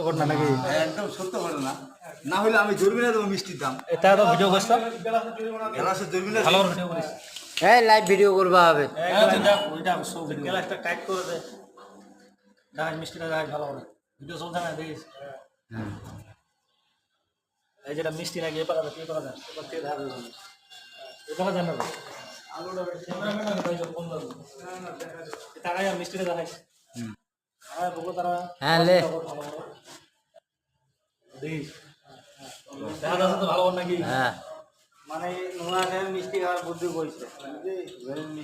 ঘটনা নাকি? একদম সত্য ঘটনা। না হলে আমি জরিমানা দেবো মিষ্টির দাম। এটা তো ভিডিও করছো, গ্লাসের জরিমানা ভালো করে ভিডিও করিস। এই লাইভ ভিডিও করবা হবে। ওইটা সব গ্লাসটা টাইট করে দে, দেখাস মিষ্টিটা দেখাস ভালো করে। ভিডিও চলছে না দেখিস। এই যেটা মিষ্টি নাকি এ পারা কি পারা যায়, এবার থেকে দেখা যাবে। এবার জানা যাবে। আলুটা ক্যামেরাম্যান আমি ভাই ফোন দাও। টাকায় মিষ্টিটা দেখাইস। আর বলো তারা হ্যাঁ লে দেখিস। দেখা যাচ্ছে তো ভালো করে নাকি? হ্যাঁ মানে নোয়াখালীর মিষ্টি খাওয়ার বুদ্ধি কইছে।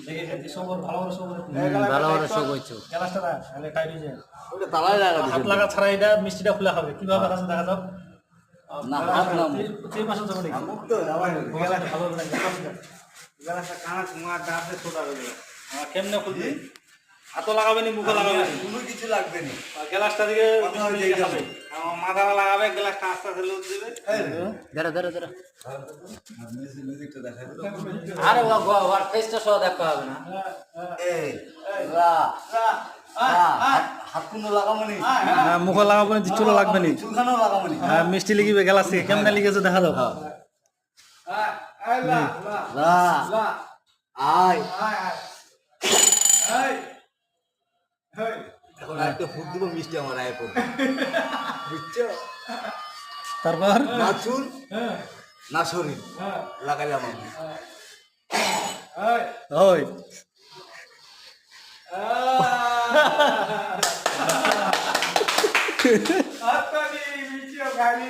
দেখে সবর ভালো করে সবর ভালো করে শো করছো। গ্লাসটা না তাহলে টাইট হয়ে যায়। ওটা তালাই লাগা হাত লাগা ছাড়া এটা মিষ্টিটা খুলে খাবে কিভাবে আছে দেখা যাও। না হাত না সেই পাশে যাবে নাকি? মুখ তো যাওয়াই গ্লাস ভালো করে গ্লাসটা কানা কুমার ডাবে ছোটা হয়ে গেল। কেমনে খুলবি? হাতও লাগাবে নি, মুখও লাগাবে নি, কোনো কিছু লাগবে না। গ্লাসটা দিকে কথা হয়ে যায় খাবে। আমার মাথা লাগাবে গ্লাসটা আস্তে আস্তে লুট দিবে। ধরো ধরো ধরো। মিউজিকটা দেখা দিল। আরে ওর ফেসটা সহ দেখা হবে না। এই রা হাত কোনো লাগাবো নি। না মুখও লাগাবো নি, চুলও লাগবে নি। চুলখানো লাগাবো নি। হ্যাঁ মিষ্টি লিখিবে গ্লাস থেকে, কেমনে লিখেছে দেখা দাও। রা আয় এখন একটা ফুট দিব মিষ্টি আমার আয় পড়বে। বুঝছো? তারপর না চুল না শরীর লাগাইলাম আমি। ওই আত্মা নিয়ে মিষ্টি খাইলি